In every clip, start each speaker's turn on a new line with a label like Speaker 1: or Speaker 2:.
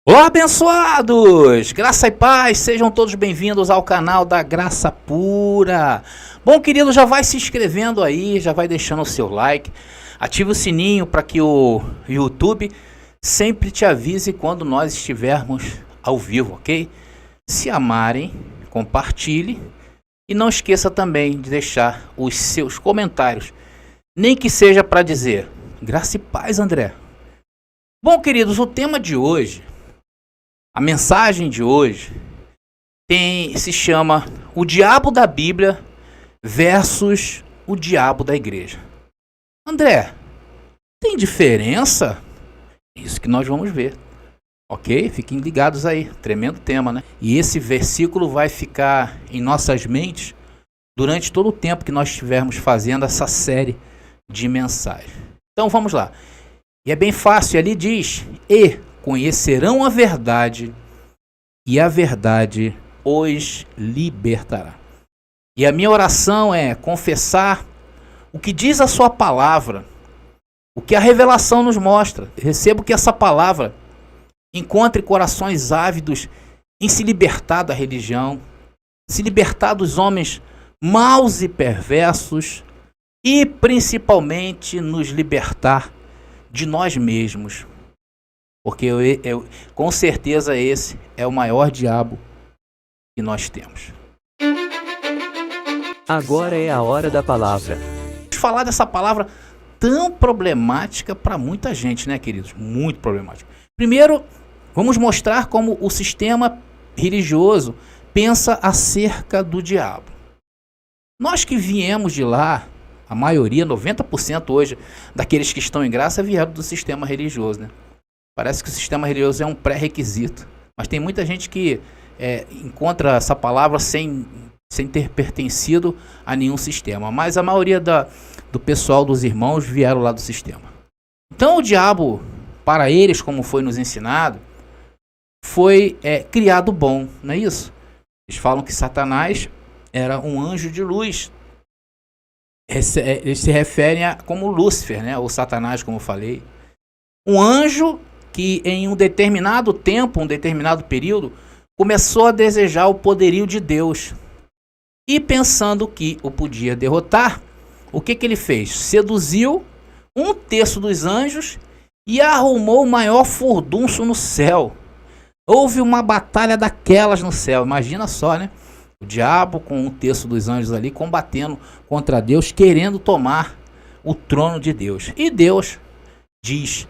Speaker 1: Olá, abençoados! Graça e paz, sejam todos bem-vindos ao canal da Graça Pura. Bom, querido, já vai se inscrevendo aí, já vai deixando o seu like, ativa o sininho para que o YouTube sempre te avise quando nós estivermos ao vivo, ok? Se amarem, compartilhe e não esqueça também de deixar os seus comentários, nem que seja para dizer graça e paz, André. Bom, queridos, o tema de hoje, a mensagem de hoje se chama O Diabo da Bíblia versus o Diabo da Igreja. André, tem diferença? É isso que nós vamos ver. Ok? Fiquem ligados aí. Tremendo tema, né? E esse versículo vai ficar em nossas mentes durante todo o tempo que nós estivermos fazendo essa série de mensagens. Então vamos lá. E é bem fácil, ali diz: E conhecerão a verdade, e a verdade os libertará. E a minha oração é confessar o que diz a sua palavra, o que a revelação nos mostra. Recebo que essa palavra encontre corações ávidos em se libertar da religião, se libertar dos homens maus e perversos e principalmente nos libertar de nós mesmos. Porque com certeza esse é o maior diabo que nós temos.
Speaker 2: Agora é a hora da palavra.
Speaker 1: Vamos falar dessa palavra tão problemática para muita gente, né, queridos? Muito problemática. Primeiro, vamos mostrar como o sistema religioso pensa acerca do diabo. Nós que viemos de lá, a maioria, 90% hoje, daqueles que estão em graça vieram do sistema religioso, né? Parece que o sistema religioso é um pré-requisito. Mas tem muita gente que encontra essa palavra sem ter pertencido a nenhum sistema. Mas a maioria do pessoal, dos irmãos, vieram lá do sistema. Então o diabo, para eles, como foi nos ensinado, foi criado bom, não é isso? Eles falam que Satanás era um anjo de luz. Eles se referem como Lúcifer, né? Ou Satanás, como eu falei. Um anjo que em um determinado tempo, um determinado período, começou a desejar o poderio de Deus. E pensando que o podia derrotar, o que ele fez? Seduziu um terço dos anjos e arrumou o maior furdunço no céu. Houve uma batalha daquelas no céu, imagina só, né? O diabo com um terço dos anjos ali combatendo contra Deus, querendo tomar o trono de Deus. E Deus diz...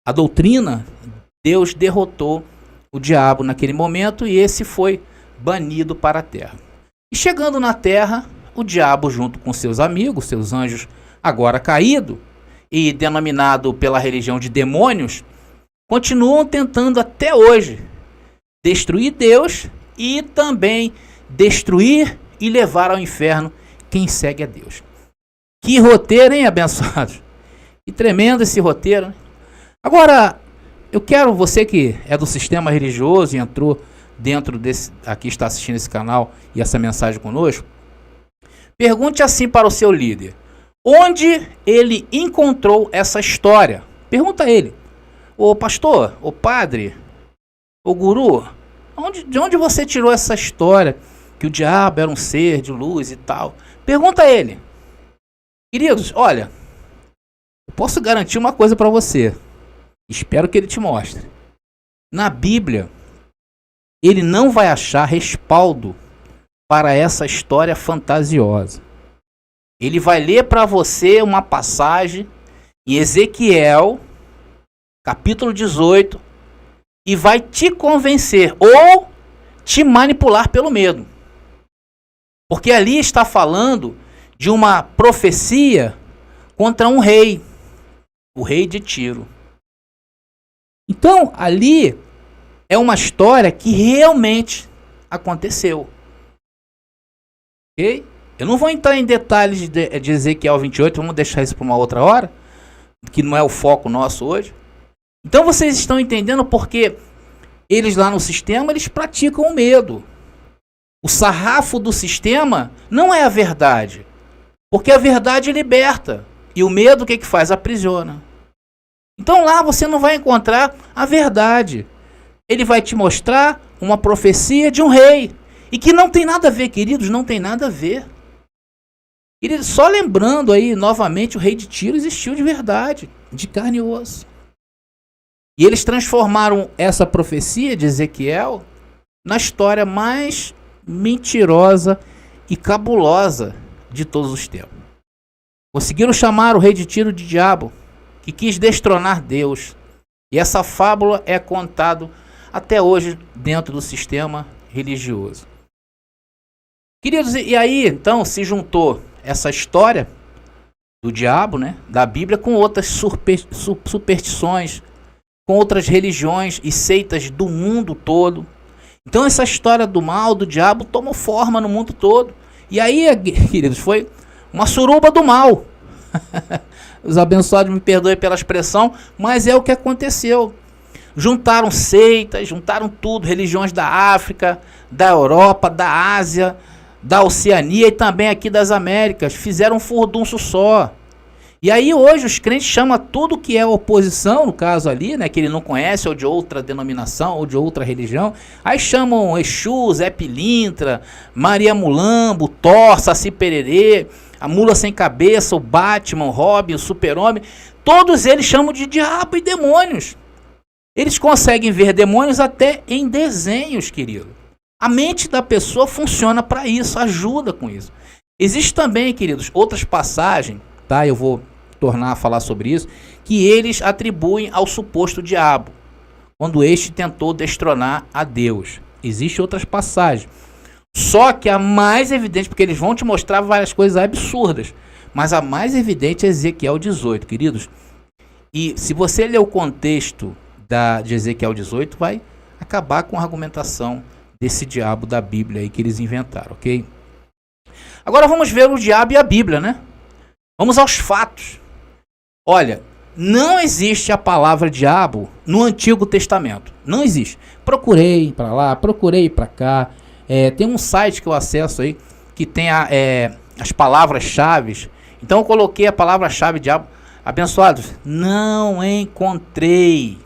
Speaker 1: A doutrina, Deus derrotou o diabo naquele momento e esse foi banido para a terra. E chegando na terra, o diabo junto com seus amigos, seus anjos agora caído e denominado pela religião de demônios, continuam tentando até hoje destruir Deus e também destruir e levar ao inferno quem segue a Deus. Que roteiro, hein, abençoados? Que tremendo esse roteiro, né? Agora, eu quero, você que é do sistema religioso e entrou dentro desse, aqui está assistindo esse canal e essa mensagem conosco, pergunte assim para o seu líder: onde ele encontrou essa história? Pergunta a ele: ô pastor, ô padre, ô guru, de onde você tirou essa história que o diabo era um ser de luz e tal? Pergunta a ele. Queridos, olha, eu posso garantir uma coisa para você. Espero que ele te mostre. Na Bíblia, ele não vai achar respaldo para essa história fantasiosa. Ele vai ler para você uma passagem em Ezequiel, capítulo 18, e vai te convencer ou te manipular pelo medo. Porque ali está falando de uma profecia contra um rei, o rei de Tiro. Então, ali é uma história que realmente aconteceu. Ok? Eu não vou entrar em detalhes de Ezequiel 28, vamos deixar isso para uma outra hora, que não é o foco nosso hoje. Então vocês estão entendendo porque eles lá no sistema, eles praticam o medo. O sarrafo do sistema não é a verdade, porque a verdade liberta. E o medo o que faz? Aprisiona. Então lá você não vai encontrar a verdade. Ele vai te mostrar uma profecia de um rei. E que não tem nada a ver, queridos, não tem nada a ver. Queridos, só lembrando aí, novamente, o rei de Tiro existiu de verdade, de carne e osso. E eles transformaram essa profecia de Ezequiel na história mais mentirosa e cabulosa de todos os tempos. Conseguiram chamar o rei de Tiro de diabo, que quis destronar Deus. E essa fábula é contada até hoje dentro do sistema religioso. Queridos, e aí então se juntou essa história do diabo, né, da Bíblia, com outras superstições, com outras religiões e seitas do mundo todo. Então essa história do mal, do diabo, tomou forma no mundo todo. E aí, queridos, foi uma suruba do mal. Os abençoados me perdoem pela expressão, mas é o que aconteceu. Juntaram seitas, juntaram tudo, religiões da África, da Europa, da Ásia, da Oceania e também aqui das Américas. Fizeram um furdunço só. E aí hoje os crentes chamam tudo que é oposição, no caso ali, né, que ele não conhece, ou de outra denominação, ou de outra religião. Aí chamam Exu, Zé Pilintra, Maria Mulambo, Thor, Saci Pererê, a Mula Sem Cabeça, o Batman, o Robin, o Super-Homem. Todos eles chamam de diabo e demônios. Eles conseguem ver demônios até em desenhos, querido. A mente da pessoa funciona para isso, ajuda com isso. Existe também, queridos, outras passagens, tá? Eu vou tornar a falar sobre isso, que eles atribuem ao suposto diabo, quando este tentou destronar a Deus. Existem outras passagens. Só que a mais evidente, porque eles vão te mostrar várias coisas absurdas, mas a mais evidente é Ezequiel 18, queridos. E se você ler o contexto de Ezequiel 18, vai acabar com a argumentação desse diabo da Bíblia aí que eles inventaram, ok? Agora vamos ver o diabo e a Bíblia, né? Vamos aos fatos. Olha, não existe a palavra diabo no Antigo Testamento. Não existe. Procurei para lá, procurei para cá. Tem um site que eu acesso aí que tem as palavras-chave. Então eu coloquei a palavra-chave diabo. Abençoados, não encontrei.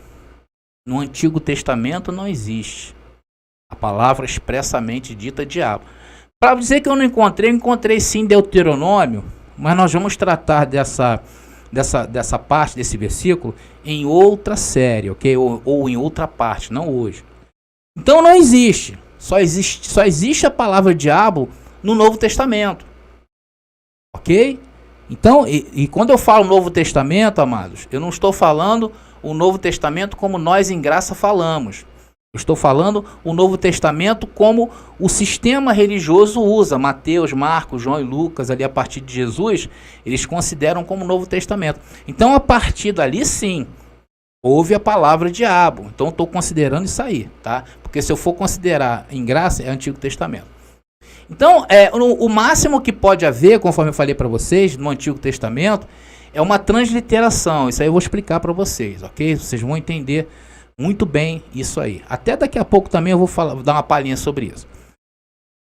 Speaker 1: No Antigo Testamento não existe a palavra expressamente dita diabo. Para dizer que eu não encontrei, eu encontrei sim Deuteronômio, mas nós vamos tratar dessa parte, desse versículo, em outra série, ok? Ou em outra parte, não hoje. Então não existe. Só existe a palavra diabo no Novo Testamento. Ok? Então, e quando eu falo Novo Testamento, amados, eu não estou falando o Novo Testamento como nós em graça falamos. Eu estou falando o Novo Testamento como o sistema religioso usa. Mateus, Marcos, João e Lucas, ali a partir de Jesus, eles consideram como Novo Testamento. Então, a partir dali, sim, houve a palavra diabo. Então, estou considerando isso aí, tá? Porque se eu for considerar em graça, é Antigo Testamento. Então, o máximo que pode haver, conforme eu falei para vocês, no Antigo Testamento, é uma transliteração. Isso aí eu vou explicar para vocês, ok? Vocês vão entender muito bem isso aí. Até daqui a pouco também eu vou dar uma palhinha sobre isso.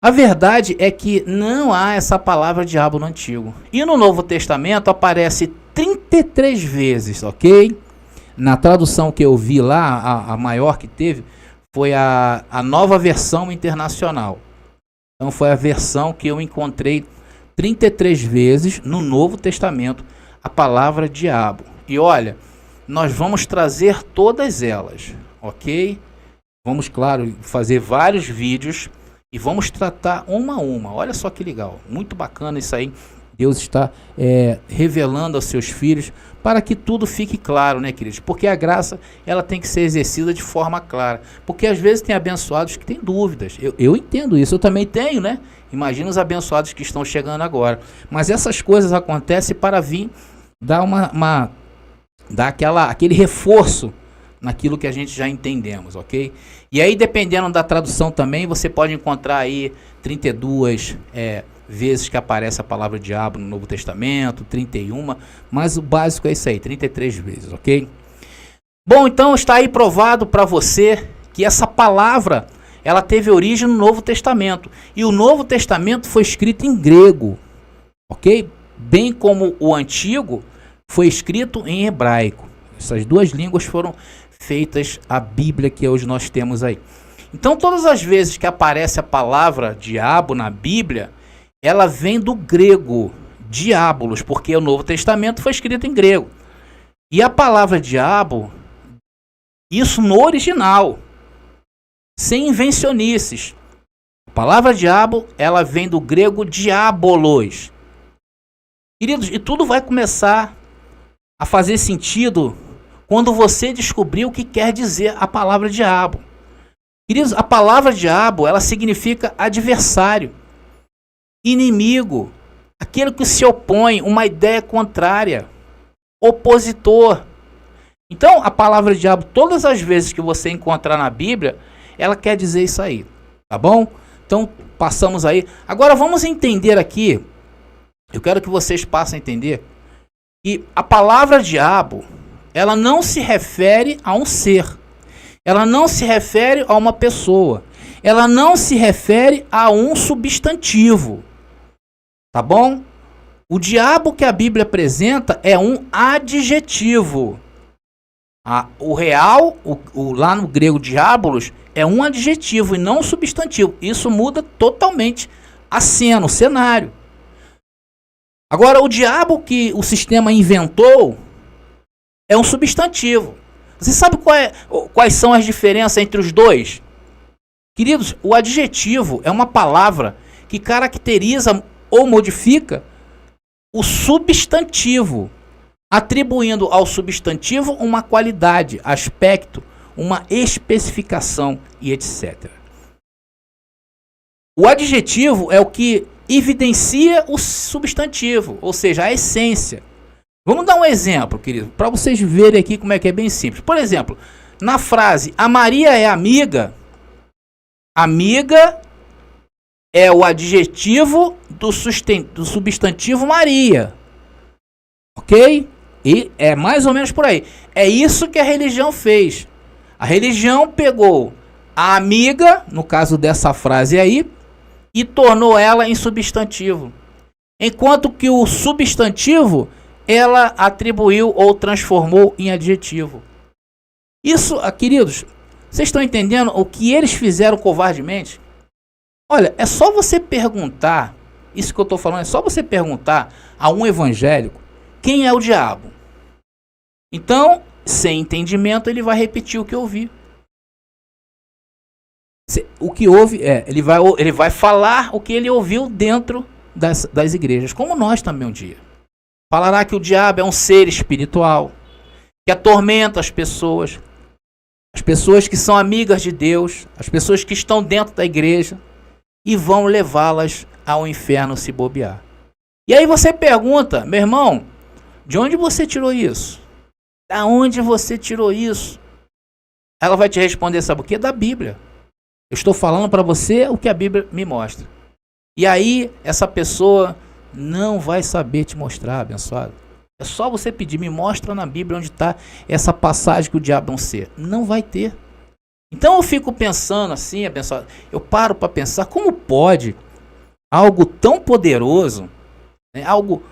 Speaker 1: A verdade é que não há essa palavra diabo no Antigo. E no Novo Testamento aparece 33 vezes, ok? Na tradução que eu vi lá, a maior que teve, foi a Nova Versão Internacional. Então foi a versão que eu encontrei 33 vezes no Novo Testamento a palavra diabo. E olha, nós vamos trazer todas elas, ok? Vamos, claro, fazer vários vídeos e vamos tratar uma a uma. Olha só que legal, muito bacana isso aí. Deus está revelando aos seus filhos para que tudo fique claro, né, queridos? Porque a graça, ela tem que ser exercida de forma clara. Porque às vezes tem abençoados que têm dúvidas. Eu entendo isso, eu também tenho, né? Imagina os abençoados que estão chegando agora. Mas essas coisas acontecem para vir dar dar aquele reforço naquilo que a gente já entendemos, ok? E aí, dependendo da tradução também, você pode encontrar aí 32 vezes que aparece a palavra diabo no Novo Testamento, 31, mas o básico é isso aí, 33 vezes, ok? Bom, então está aí provado para você que essa palavra, ela teve origem no Novo Testamento, e o Novo Testamento foi escrito em grego, ok? Bem como o Antigo foi escrito em hebraico. Essas duas línguas foram feitas a Bíblia que hoje nós temos aí. Então, todas as vezes que aparece a palavra diabo na Bíblia, ela vem do grego diabolos, porque o Novo Testamento foi escrito em grego. E a palavra diabo, isso no original, sem invencionices. A palavra diabo, ela vem do grego diabolos. Queridos, e tudo vai começar a fazer sentido quando você descobrir o que quer dizer a palavra diabo. Queridos, a palavra diabo, ela significa adversário, inimigo, aquele que se opõe, uma ideia contrária, opositor. Então, a palavra diabo, todas as vezes que você encontrar na Bíblia, ela quer dizer isso aí, tá bom? Então, passamos aí. Agora, vamos entender aqui, eu quero que vocês passem a entender, que a palavra diabo, ela não se refere a um ser, ela não se refere a uma pessoa, ela não se refere a um substantivo, tá bom? O diabo que a Bíblia apresenta é um adjetivo. O real, lá no grego diabolos, é um adjetivo e não um substantivo. Isso muda totalmente a cena, o cenário. Agora, o diabo que o sistema inventou é um substantivo. Você sabe quais são as diferenças entre os dois? Queridos, o adjetivo é uma palavra que caracteriza ou modifica o substantivo, atribuindo ao substantivo uma qualidade, aspecto, uma especificação e etc. O adjetivo é o que evidencia o substantivo, ou seja, a essência. Vamos dar um exemplo, querido, para vocês verem aqui como é que é bem simples. Por exemplo, na frase, a Maria é amiga, amiga é o adjetivo do substantivo Maria. Ok? E é mais ou menos por aí. É isso que a religião fez. A religião pegou a amiga, no caso dessa frase aí, e tornou ela em substantivo. Enquanto que o substantivo, ela atribuiu ou transformou em adjetivo. Isso, queridos, vocês estão entendendo o que eles fizeram covardemente? Olha, é só você perguntar, isso que eu estou falando, é só você perguntar a um evangélico quem é o diabo. Então, sem entendimento, ele vai repetir o que ouviu. O que ouve ele vai falar o que ele ouviu dentro das igrejas, como nós também um dia. Falará que o diabo é um ser espiritual, que atormenta as pessoas que são amigas de Deus, as pessoas que estão dentro da igreja, e vão levá-las ao inferno se bobear. E aí você pergunta, meu irmão, de onde você tirou isso? Da onde você tirou isso? Ela vai te responder, sabe o quê? Da Bíblia. Eu estou falando para você o que a Bíblia me mostra. E aí, essa pessoa não vai saber te mostrar, abençoado. É só você pedir, me mostra na Bíblia onde está essa passagem que o diabo é um ser. Não vai ter. Então eu fico pensando assim, abençoado, eu paro para pensar, como pode algo tão poderoso, né, algo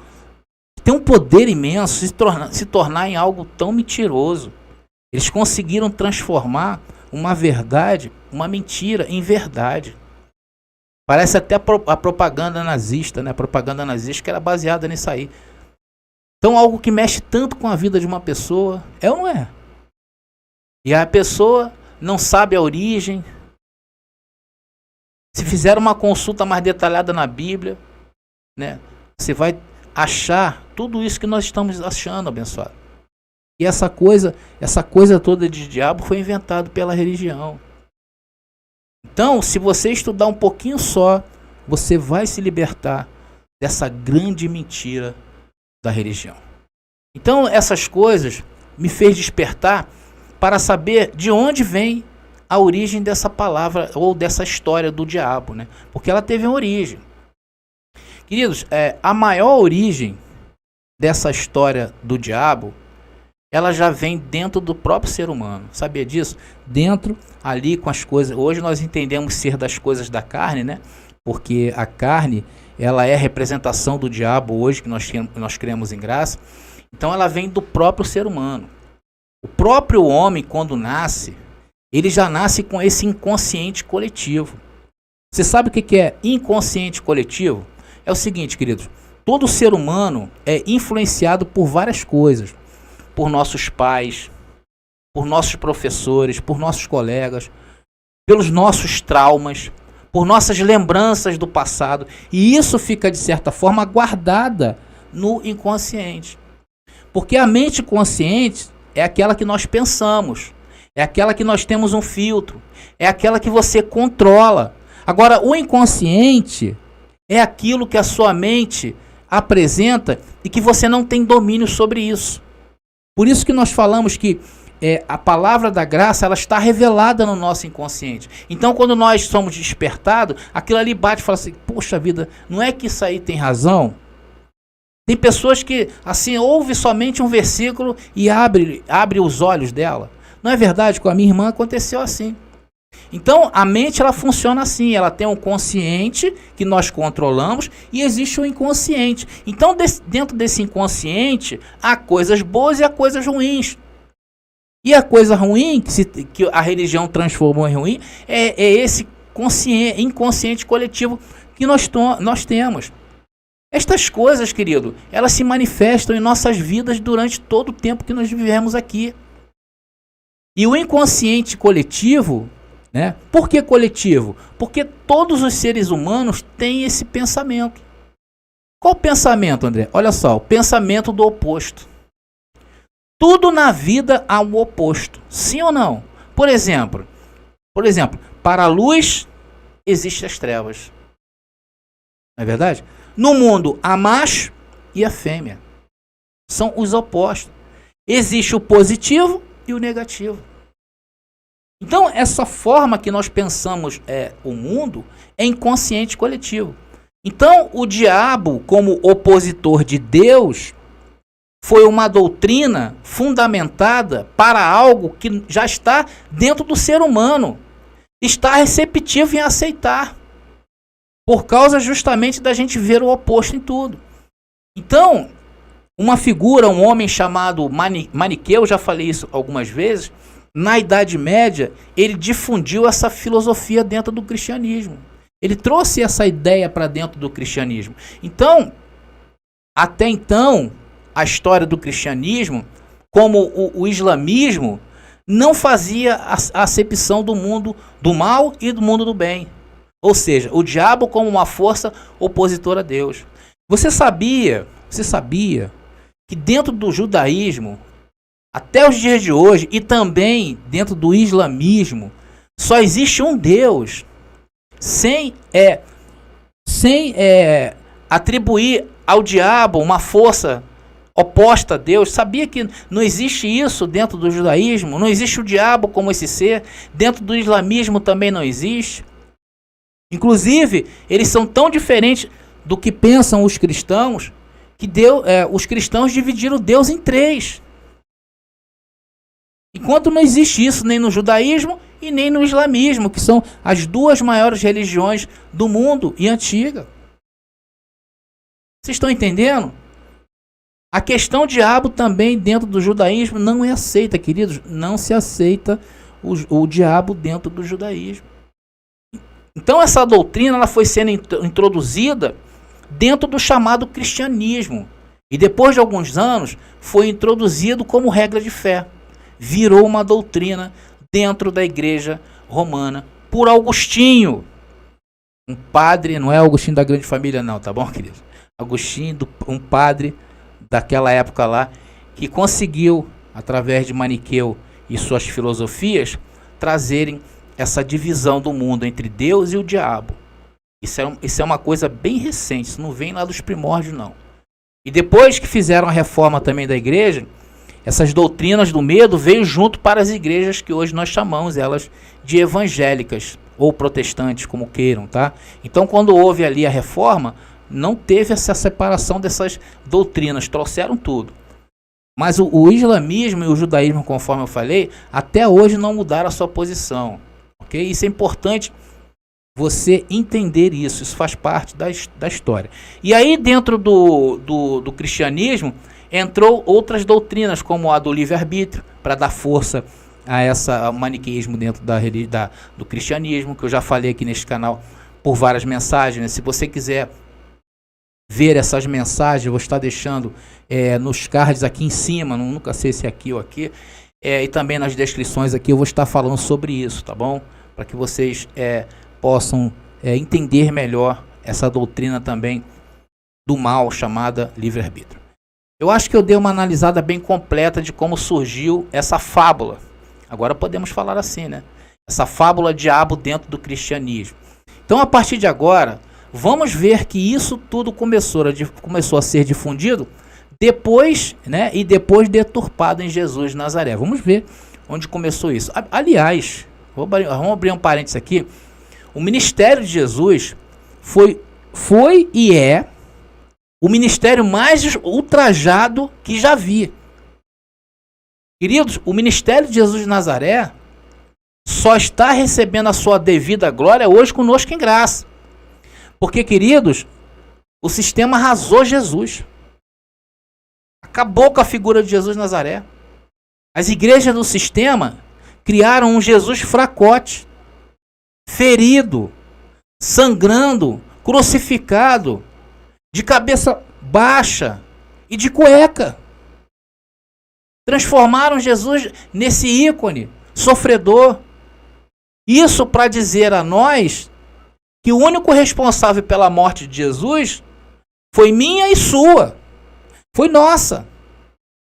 Speaker 1: que tem um poder imenso, se tornar em algo tão mentiroso. Eles conseguiram transformar uma verdade, uma mentira, em verdade. Parece até a propaganda nazista, né? A propaganda nazista que era baseada nisso aí. Então algo que mexe tanto com a vida de uma pessoa, é ou não é? E a pessoa não sabe a origem. Se fizer uma consulta mais detalhada na Bíblia, né, você vai achar tudo isso que nós estamos achando, abençoado. E essa coisa toda de diabo foi inventado pela religião. Então, se você estudar um pouquinho só, você vai se libertar dessa grande mentira da religião. Então, essas coisas me fez despertar para saber de onde vem a origem dessa palavra ou dessa história do diabo, né? Porque ela teve uma origem. Queridos, a maior origem dessa história do diabo, ela já vem dentro do próprio ser humano. Sabia disso? Dentro, ali com as coisas. Hoje nós entendemos ser das coisas da carne, né? Porque a carne, ela é a representação do diabo hoje, que nós cremos em graça. Então ela vem do próprio ser humano. O próprio homem, quando nasce, ele já nasce com esse inconsciente coletivo. Você sabe o que é inconsciente coletivo? É o seguinte, queridos, todo ser humano é influenciado por várias coisas. Por nossos pais, por nossos professores, por nossos colegas, pelos nossos traumas, por nossas lembranças do passado. E isso fica, de certa forma, guardada no inconsciente. Porque a mente consciente é aquela que nós pensamos, é aquela que nós temos um filtro, é aquela que você controla. Agora, o inconsciente é aquilo que a sua mente apresenta e que você não tem domínio sobre isso. Por isso que nós falamos que a palavra da graça, ela está revelada no nosso inconsciente. Então, quando nós somos despertados, aquilo ali bate e fala assim, poxa vida, não é que isso aí tem razão? Tem pessoas que, assim, ouve somente um versículo e abre os olhos dela. Não é verdade? Com a minha irmã aconteceu assim. Então, a mente, ela funciona assim. Ela tem um consciente que nós controlamos e existe o inconsciente. Então, dentro desse inconsciente, há coisas boas e há coisas ruins. E a coisa ruim, que a religião transformou em ruim, é esse inconsciente coletivo que nós temos. Estas coisas, querido, elas se manifestam em nossas vidas durante todo o tempo que nós vivemos aqui. E o inconsciente coletivo, né? Por que coletivo? Porque todos os seres humanos têm esse pensamento. Qual pensamento, André? Olha só, o pensamento do oposto. Tudo na vida há um oposto, sim ou não? Por exemplo, para a luz existem as trevas. Não é verdade? No mundo, há macho e a fêmea. São os opostos. Existe o positivo e o negativo. Então, essa forma que nós pensamos o mundo é inconsciente coletivo. Então, o diabo, como opositor de Deus, foi uma doutrina fundamentada para algo que já está dentro do ser humano. Está receptivo em aceitar. Por causa justamente da gente ver o oposto em tudo. Então, uma figura, um homem chamado Maniqueu, já falei isso algumas vezes, na Idade Média, ele difundiu essa filosofia dentro do cristianismo. Ele trouxe essa ideia para dentro do cristianismo. Então, até então, a história do cristianismo, como o islamismo, não fazia a acepção do mundo do mal e do mundo do bem. Ou seja, o diabo como uma força opositora a Deus. Você sabia que dentro do judaísmo, até os dias de hoje, e também dentro do islamismo, só existe um Deus, sem atribuir ao diabo uma força oposta a Deus? Sabia que não existe isso dentro do judaísmo? Não existe o diabo como esse ser? Dentro do islamismo também não existe? Inclusive, eles são tão diferentes do que pensam os cristãos, que os cristãos dividiram Deus em 3. Enquanto não existe isso nem no judaísmo e nem no islamismo, que são as duas maiores religiões do mundo e antiga. Vocês estão entendendo? A questão diabo também dentro do judaísmo não é aceita, queridos. Não se aceita o diabo dentro do judaísmo. Então essa doutrina ela foi sendo introduzida dentro do chamado cristianismo. E depois de alguns anos foi introduzido como regra de fé. Virou uma doutrina dentro da igreja romana por Agostinho. Um padre, não é Agostinho da Grande Família não, tá bom, querido? Agostinho, um padre daquela época lá, que conseguiu, através de Maniqueu e suas filosofias, trazerem essa divisão do mundo entre Deus e o diabo. Isso é uma coisa bem recente, isso não vem lá dos primórdios não. E depois que fizeram a reforma também da igreja, essas doutrinas do medo veio junto para as igrejas que hoje nós chamamos elas de evangélicas ou protestantes, como queiram, tá? Então quando houve ali a reforma, não teve essa separação dessas doutrinas, trouxeram tudo. Mas o islamismo e o judaísmo, conforme eu falei, até hoje não mudaram a sua posição. Okay? Isso é importante você entender isso. Isso faz parte da história. E aí dentro do cristianismo entrou outras doutrinas, como a do livre-arbítrio, para dar força a ao maniqueísmo dentro do cristianismo, que eu já falei aqui neste canal por várias mensagens, né? Se você quiser ver essas mensagens, eu vou estar deixando nos cards aqui em cima, nunca sei se é aqui ou aqui, e também nas descrições aqui eu vou estar falando sobre isso, tá bom? Para que vocês possam entender melhor essa doutrina também do mal chamada livre-arbítrio. Eu acho que eu dei uma analisada bem completa de como surgiu essa fábula. Agora podemos falar assim, né? Essa fábula diabo dentro do cristianismo. Então, a partir de agora, vamos ver que isso tudo começou a ser difundido depois, né? E depois deturpado em Jesus de Nazaré. Vamos ver onde começou isso. Aliás, vamos abrir um parênteses aqui. O ministério de Jesus foi e é o ministério mais ultrajado que já vi. Queridos, o ministério de Jesus de Nazaré só está recebendo a sua devida glória hoje conosco em graça. Porque, queridos, o sistema arrasou Jesus. Acabou com a figura de Jesus de Nazaré. As igrejas do sistema criaram um Jesus fracote, ferido, sangrando, crucificado, de cabeça baixa e de cueca. Transformaram Jesus nesse ícone sofredor. Isso para dizer a nós que o único responsável pela morte de Jesus foi minha e sua. Foi nossa.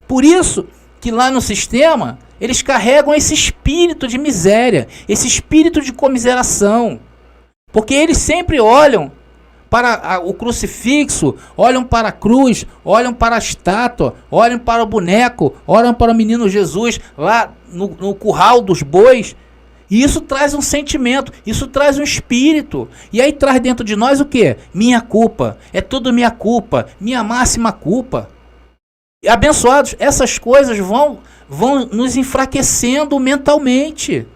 Speaker 1: Por isso que lá no sistema eles carregam esse espírito de miséria, esse espírito de comiseração. Porque eles sempre olham para o crucifixo, olham para a cruz, olham para a estátua, olham para o boneco, olham para o menino Jesus lá no curral dos bois. E isso traz um sentimento, isso traz um espírito. E aí traz dentro de nós o quê? Minha culpa, é tudo minha culpa, minha máxima culpa. E abençoados, essas coisas vão nos enfraquecendo mentalmente.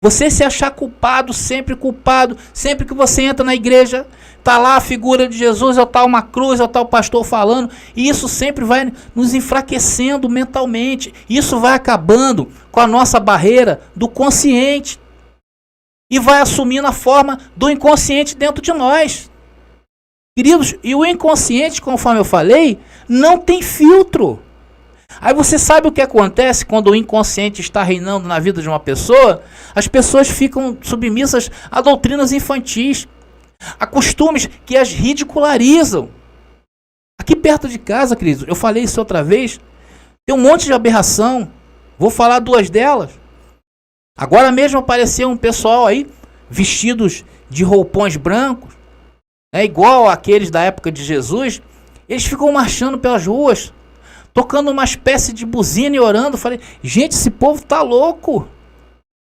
Speaker 1: Você se achar culpado, sempre que você entra na igreja, tá lá a figura de Jesus, ou tá uma cruz, ou tá o pastor falando, e isso sempre vai nos enfraquecendo mentalmente. Isso vai acabando com a nossa barreira do consciente e vai assumindo a forma do inconsciente dentro de nós. Queridos, e o inconsciente, conforme eu falei, não tem filtro. Aí você sabe o que acontece quando o inconsciente está reinando na vida de uma pessoa? As pessoas ficam submissas a doutrinas infantis, a costumes que as ridicularizam. Aqui perto de casa, queridos, eu falei isso outra vez, tem um monte de aberração. Vou falar duas delas. Agora mesmo apareceu um pessoal aí, vestidos de roupões brancos, igual aqueles da época de Jesus. Eles ficam marchando pelas ruas, tocando uma espécie de buzina e orando. Falei, gente, esse povo tá louco.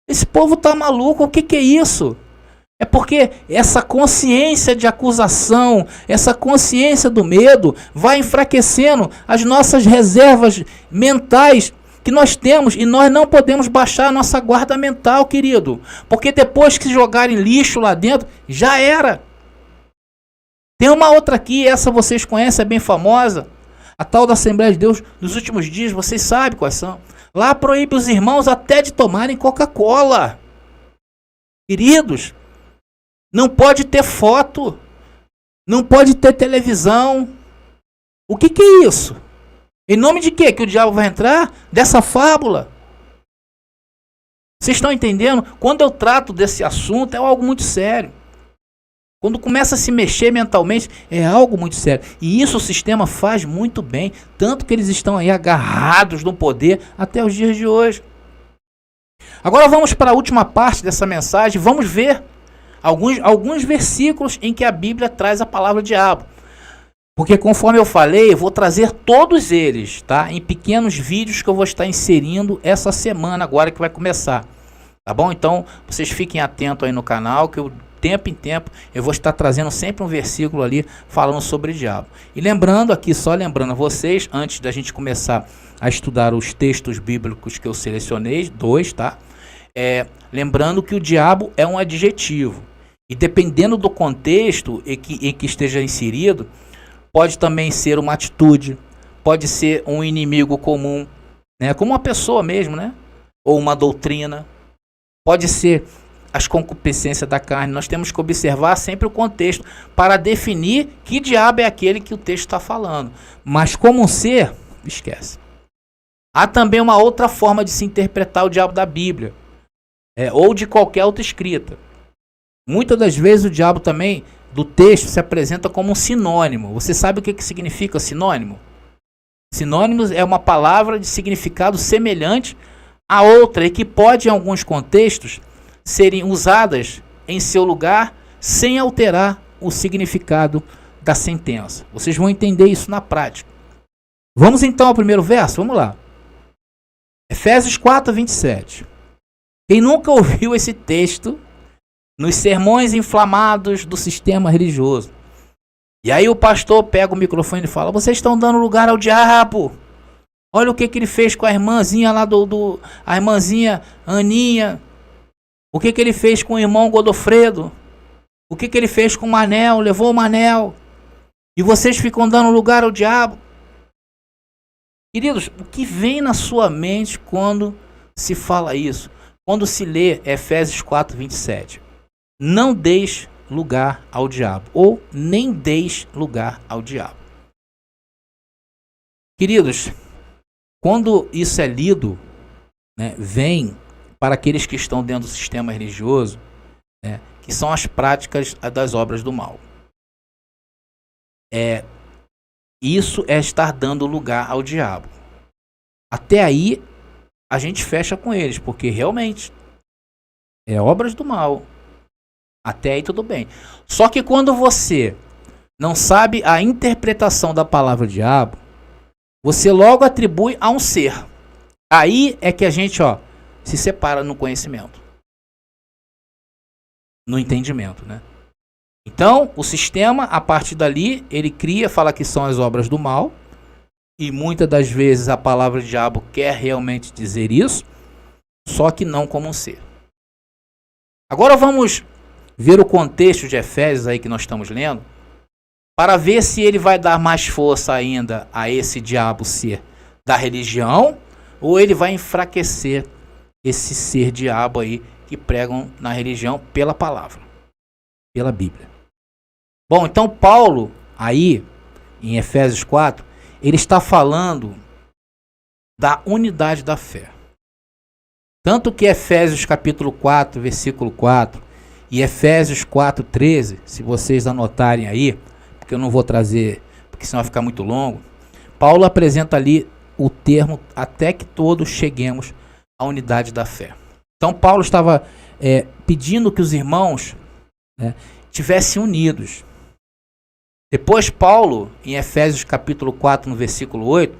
Speaker 1: Esse povo tá maluco. O que é isso? É porque essa consciência de acusação, essa consciência do medo vai enfraquecendo as nossas reservas mentais que nós temos, e nós não podemos baixar a nossa guarda mental, querido. Porque depois que jogarem lixo lá dentro, já era. Tem uma outra aqui, essa vocês conhecem, é bem famosa. A tal da Assembleia de Deus nos últimos dias, vocês sabem quais são. Lá proíbe os irmãos até de tomarem Coca-Cola. Queridos, não pode ter foto, não pode ter televisão. O que é isso? Em nome de quê? Que o diabo vai entrar? Dessa fábula? Vocês estão entendendo? Quando eu trato desse assunto, é algo muito sério. Quando começa a se mexer mentalmente, é algo muito sério. E isso o sistema faz muito bem. Tanto que eles estão aí agarrados no poder até os dias de hoje. Agora vamos para a última parte dessa mensagem. Vamos ver alguns versículos em que a Bíblia traz a palavra diabo. Porque conforme eu falei, eu vou trazer todos eles, tá? Em pequenos vídeos que eu vou estar inserindo essa semana agora que vai começar. Tá bom? Então, vocês fiquem atentos aí no canal, que eu tempo em tempo eu vou estar trazendo sempre um versículo ali falando sobre o diabo. E lembrando aqui, só lembrando a vocês, antes da gente começar a estudar os textos bíblicos que eu selecionei, 2, tá? Lembrando que o diabo é um adjetivo. E dependendo do contexto em que esteja inserido, pode também ser uma atitude, pode ser um inimigo comum, né? Como uma pessoa mesmo, né? Ou uma doutrina. Pode ser as concupiscências da carne. Nós temos que observar sempre o contexto para definir que diabo é aquele que o texto está falando. Mas como um ser, esquece. Há também uma outra forma de se interpretar o diabo da Bíblia, ou de qualquer outra escrita. Muitas das vezes o diabo também, do texto, se apresenta como um sinônimo. Você sabe o que significa sinônimo? Sinônimos é uma palavra de significado semelhante a outra e que pode, em alguns contextos, serem usadas em seu lugar sem alterar o significado da sentença. Vocês vão entender isso na prática. Vamos então ao primeiro verso? Vamos lá. Efésios 4, 27. Quem nunca ouviu esse texto nos sermões inflamados do sistema religioso? E aí o pastor pega o microfone e fala: vocês estão dando lugar ao diabo. Olha o que ele fez com a irmãzinha lá a irmãzinha Aninha. O que ele fez com o irmão Godofredo? O que ele fez com o Manel? Levou o Manel. E vocês ficam dando lugar ao diabo. Queridos, o que vem na sua mente quando se fala isso? Quando se lê Efésios 4, 27. Não deis lugar ao diabo. Ou nem deis lugar ao diabo. Queridos, quando isso é lido, né, vem para aqueles que estão dentro do sistema religioso, né, que são as práticas das obras do mal. Isso é estar dando lugar ao diabo. Até aí a gente fecha com eles, porque realmente é obras do mal. Até aí tudo bem. Só que quando você não sabe a interpretação da palavra diabo, você logo atribui a um ser. Aí é que a gente, se separa no conhecimento. No entendimento, né? Então, o sistema, a partir dali, ele cria, fala que são as obras do mal. E muitas das vezes a palavra diabo quer realmente dizer isso, só que não como um ser. Agora vamos ver o contexto de Efésios aí que nós estamos lendo, para ver se ele vai dar mais força ainda a esse diabo ser da religião, ou ele vai enfraquecer esse ser diabo aí que pregam na religião pela palavra, pela Bíblia. Bom, então Paulo aí em Efésios 4, ele está falando da unidade da fé. Tanto que Efésios capítulo 4, versículo 4 e Efésios 4, 13, se vocês anotarem aí, porque eu não vou trazer, porque senão vai ficar muito longo, Paulo apresenta ali o termo até que todos cheguemos à unidade da fé. Então Paulo estava pedindo que os irmãos tivessem unidos. Depois Paulo, em Efésios capítulo 4, no versículo 8,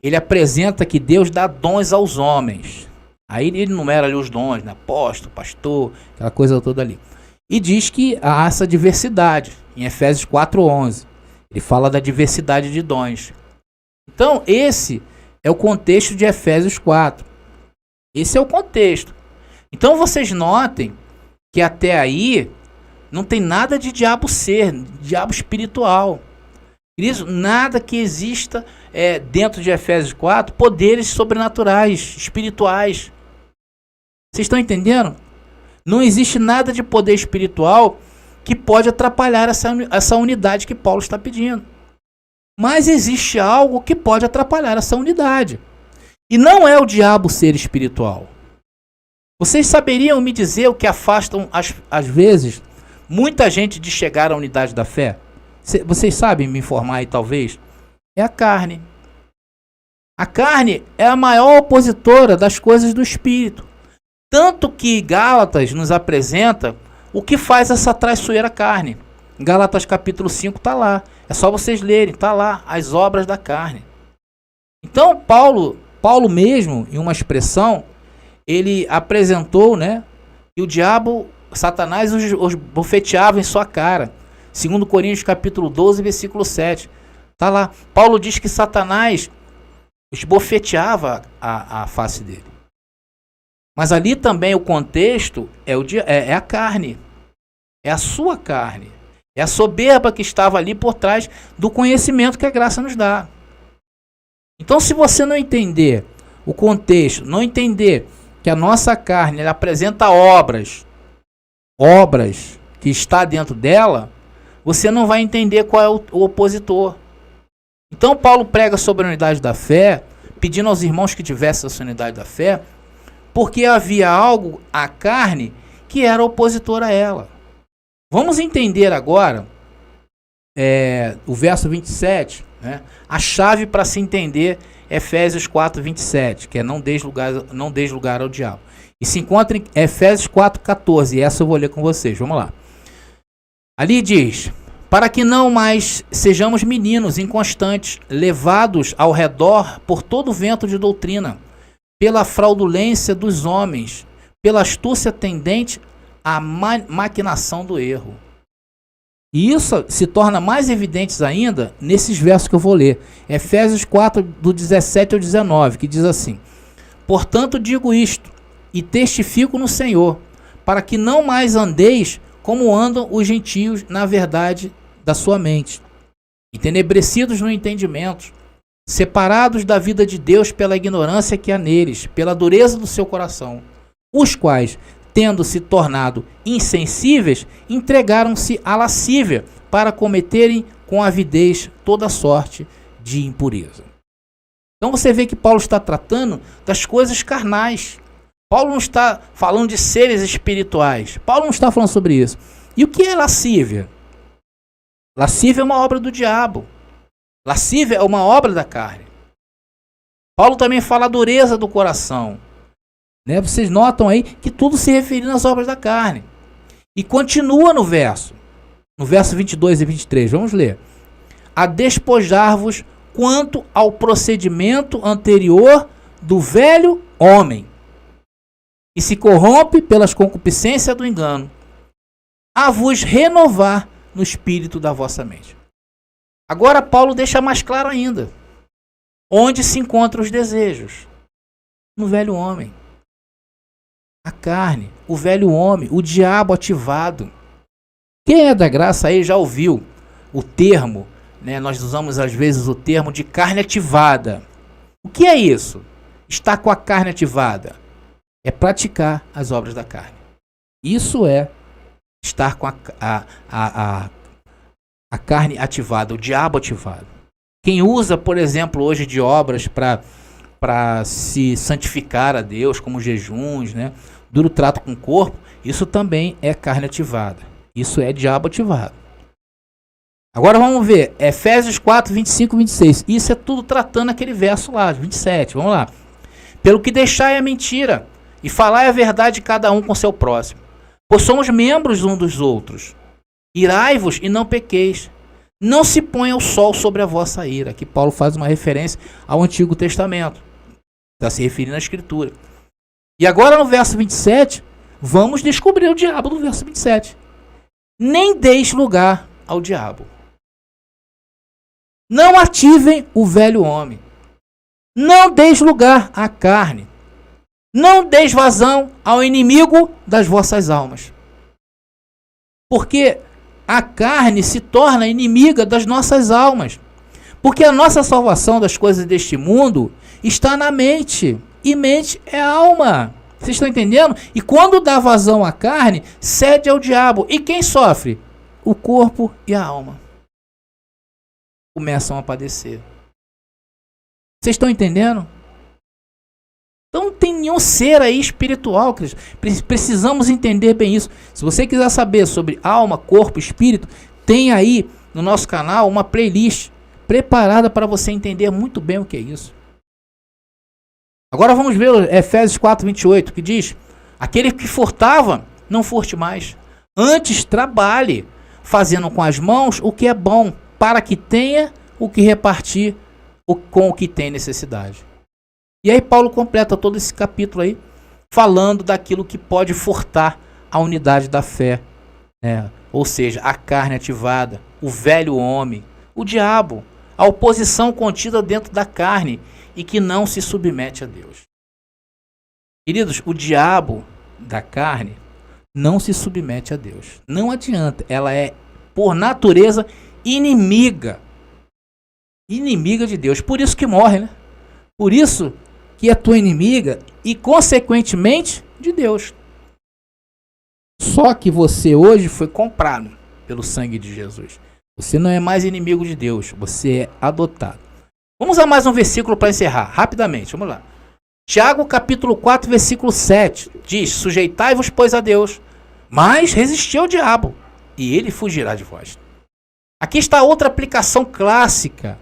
Speaker 1: ele apresenta que Deus dá dons aos homens. Aí ele enumera ali os dons, né? Apóstolo, pastor, aquela coisa toda ali. E diz que há essa diversidade, em Efésios 4:11. Ele fala da diversidade de dons. Então esse é o contexto de Efésios 4. Esse é o contexto. Então vocês notem que até aí não tem nada de diabo ser, diabo espiritual. Isso, nada que exista dentro de Efésios 4, poderes sobrenaturais, espirituais. Vocês estão entendendo? Não existe nada de poder espiritual que pode atrapalhar essa unidade que Paulo está pedindo. Mas existe algo que pode atrapalhar essa unidade. E não é o diabo ser espiritual. Vocês saberiam me dizer o que afastam, às vezes, muita gente de chegar à unidade da fé? Vocês sabem me informar aí, talvez? É a carne. A carne é a maior opositora das coisas do Espírito. Tanto que Gálatas nos apresenta o que faz essa traiçoeira carne. Gálatas capítulo 5 está lá. É só vocês lerem, está lá, as obras da carne. Então Paulo mesmo, em uma expressão, ele apresentou, que o diabo, Satanás, os bofeteava em sua cara. 2 Coríntios capítulo 12, versículo 7. Está lá. Paulo diz que Satanás esbofeteava a face dele. Mas ali também o contexto é a carne. É a sua carne. É a soberba que estava ali por trás do conhecimento que a graça nos dá. Então, se você não entender o contexto, não entender que a nossa carne ela apresenta obras que está dentro dela, você não vai entender qual é o opositor. Então Paulo prega sobre a unidade da fé, pedindo aos irmãos que tivessem essa unidade da fé, porque havia algo, a carne, que era opositor a ela. Vamos entender agora o verso 27, né? A chave para se entender Efésios 4, 27, que é não deis lugar ao diabo. E se encontra em Efésios 4, 14, e essa eu vou ler com vocês, vamos lá. Ali diz: para que não mais sejamos meninos inconstantes, levados ao redor por todo vento de doutrina, pela fraudulência dos homens, pela astúcia tendente à maquinação do erro. E isso se torna mais evidente ainda nesses versos que eu vou ler. Efésios 4, do 17 ao 19, que diz assim: portanto digo isto, e testifico no Senhor, para que não mais andeis como andam os gentios na verdade da sua mente, entenebrecidos no entendimento, separados da vida de Deus pela ignorância que há neles, pela dureza do seu coração, os quais, tendo se tornado insensíveis, entregaram-se à lascívia para cometerem com avidez toda sorte de impureza. Então você vê que Paulo está tratando das coisas carnais. Paulo não está falando de seres espirituais. Paulo não está falando sobre isso. E o que é lascívia? Lascívia é uma obra do diabo. Lascívia é uma obra da carne. Paulo também fala a dureza do coração. Né? Vocês notam aí que tudo se referindo às obras da carne. E continua no verso 22 e 23. Vamos ler. A despojar-vos quanto ao procedimento anterior do velho homem, e se corrompe pelas concupiscências do engano, a vos renovar no espírito da vossa mente. Agora Paulo deixa mais claro ainda. Onde se encontram os desejos? No velho homem. A carne, o velho homem, o diabo ativado. Quem é da graça aí já ouviu o termo, né? Nós usamos às vezes o termo de carne ativada. O que é isso? Estar com a carne ativada. É praticar as obras da carne. Isso é estar com a carne ativada, o diabo ativado. Quem usa, por exemplo, hoje de obras para se santificar a Deus, como jejuns, né? Duro trato com o corpo, isso também é carne ativada. Isso é diabo ativado. Agora vamos ver, Efésios 4, 25 e 26. Isso é tudo tratando aquele verso lá, 27. Vamos lá. Pelo que deixai a mentira, e falai a verdade cada um com seu próximo, pois somos membros uns dos outros. Irai-vos e não pequeis. Não se ponha o sol sobre a vossa ira. Aqui Paulo faz uma referência ao Antigo Testamento. Está se referindo à Escritura. E agora no verso 27, vamos descobrir o diabo no verso 27. Nem deis lugar ao diabo. Não ativem o velho homem. Não deis lugar à carne. Não deis vazão ao inimigo das vossas almas. Porque a carne se torna inimiga das nossas almas. Porque a nossa salvação das coisas deste mundo está na mente. E mente é alma. Vocês estão entendendo? E quando dá vazão à carne, cede ao diabo. E quem sofre? O corpo e a alma começam a padecer. Vocês estão entendendo? Então não tem nenhum ser aí espiritual, Cristo. Precisamos entender bem isso. Se você quiser saber sobre alma, corpo, espírito, tem aí no nosso canal uma playlist preparada para você entender muito bem o que é isso. Agora vamos ver Efésios 4, 28, que diz: aquele que furtava, não furte mais. Antes trabalhe, fazendo com as mãos o que é bom, para que tenha o que repartir com o que tem necessidade. E aí Paulo completa todo esse capítulo aí, falando daquilo que pode furtar a unidade da fé, né? Ou seja, a carne ativada, o velho homem, o diabo, a oposição contida dentro da carne e que não se submete a Deus. Queridos, o diabo da carne não se submete a Deus. Não adianta, ela é, por natureza, inimiga de Deus. Por isso que morre, né? Por isso que é tua inimiga e, consequentemente, de Deus. Só que você hoje foi comprado pelo sangue de Jesus. Você não é mais inimigo de Deus, você é adotado. Vamos a mais um versículo para encerrar, rapidamente, vamos lá. Tiago capítulo 4, versículo 7, diz: sujeitai-vos, pois, a Deus, mas resisti ao diabo, e ele fugirá de vós. Aqui está outra aplicação clássica.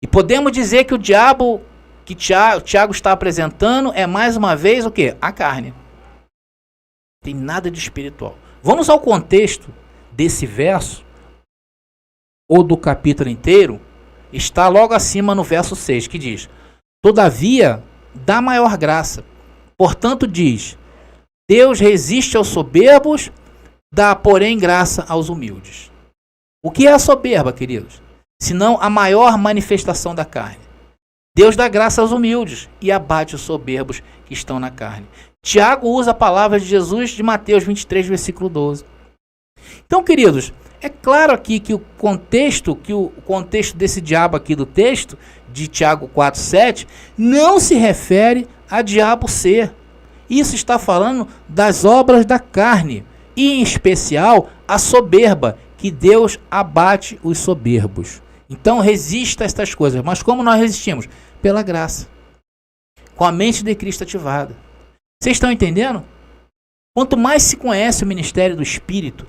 Speaker 1: E podemos dizer que o diabo que Tiago está apresentando é mais uma vez o quê? A carne. Não tem nada de espiritual. Vamos ao contexto desse verso, ou do capítulo inteiro, está logo acima no verso 6, que diz: todavia, dá maior graça. Portanto, diz: Deus resiste aos soberbos, dá, porém, graça aos humildes. O que é a soberba, queridos? Senão a maior manifestação da carne. Deus dá graça aos humildes e abate os soberbos que estão na carne. Tiago usa a palavra de Jesus de Mateus 23, versículo 12. Então, queridos, é claro aqui que o contexto desse diabo aqui do texto, de Tiago 4, 7, não se refere a diabo ser. Isso está falando das obras da carne, e em especial a soberba, que Deus abate os soberbos. Então resista a estas coisas. Mas como nós resistimos? Pela graça. Com a mente de Cristo ativada. Vocês estão entendendo? Quanto mais se conhece o ministério do Espírito,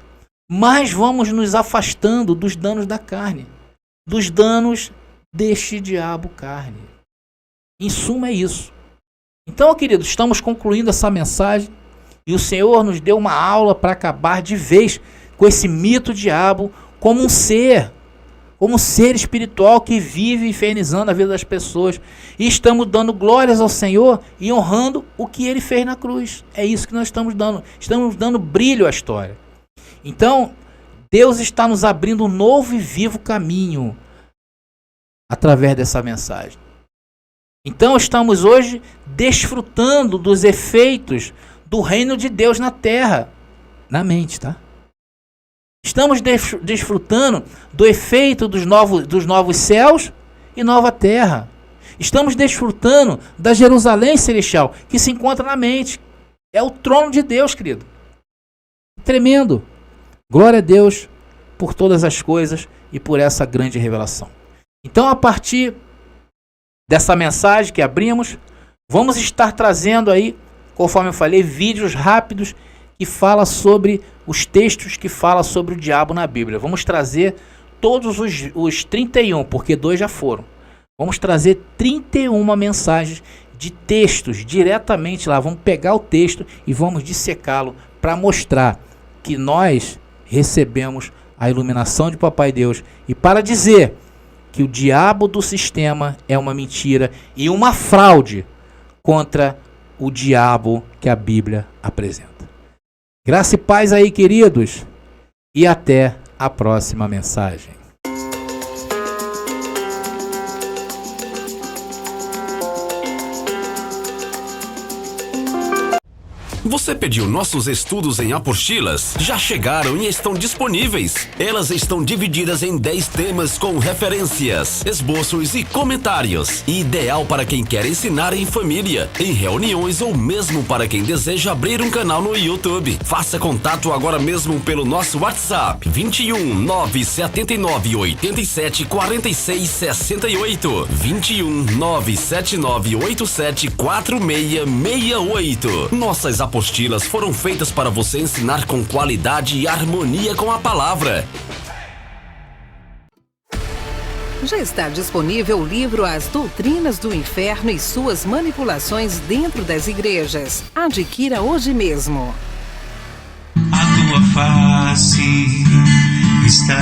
Speaker 1: mais vamos nos afastando dos danos da carne. Dos danos deste diabo carne. Em suma é isso. Então, queridos, estamos concluindo essa mensagem. E o Senhor nos deu uma aula para acabar de vez com esse mito diabo como um ser espiritual que vive infernizando a vida das pessoas. E estamos dando glórias ao Senhor e honrando o que Ele fez na cruz. É isso que nós estamos dando. Estamos dando brilho à história. Então, Deus está nos abrindo um novo e vivo caminho através dessa mensagem. Então, estamos hoje desfrutando dos efeitos do reino de Deus na terra, na mente, tá? Estamos desfrutando do efeito dos novos céus e nova terra. Estamos desfrutando da Jerusalém celestial, que se encontra na mente. É o trono de Deus, querido. Tremendo. Glória a Deus por todas as coisas e por essa grande revelação. Então, a partir dessa mensagem que abrimos, vamos estar trazendo aí, conforme eu falei, vídeos rápidos que fala sobre os textos que falam sobre o diabo na Bíblia. Vamos trazer todos os 31, porque 2 já foram. Vamos trazer 31 mensagens de textos diretamente lá. Vamos pegar o texto e vamos dissecá-lo para mostrar que nós recebemos a iluminação de Papai Deus e para dizer que o diabo do sistema é uma mentira e uma fraude contra o diabo que a Bíblia apresenta. Graça e paz aí, queridos, e até a próxima mensagem.
Speaker 3: Você pediu nossos estudos em apostilas? Já chegaram e estão disponíveis. Elas estão divididas em 10 temas com referências, esboços e comentários. Ideal para quem quer ensinar em família, em reuniões ou mesmo para quem deseja abrir um canal no YouTube. Faça contato agora mesmo pelo nosso WhatsApp 21 979 87 46 68 21 979 87 46 68. Nossas apostilas foram feitas para você ensinar com qualidade e harmonia com a palavra.
Speaker 4: Já está disponível o livro As Doutrinas do Inferno e Suas Manipulações Dentro das Igrejas. Adquira hoje mesmo.
Speaker 5: A tua face está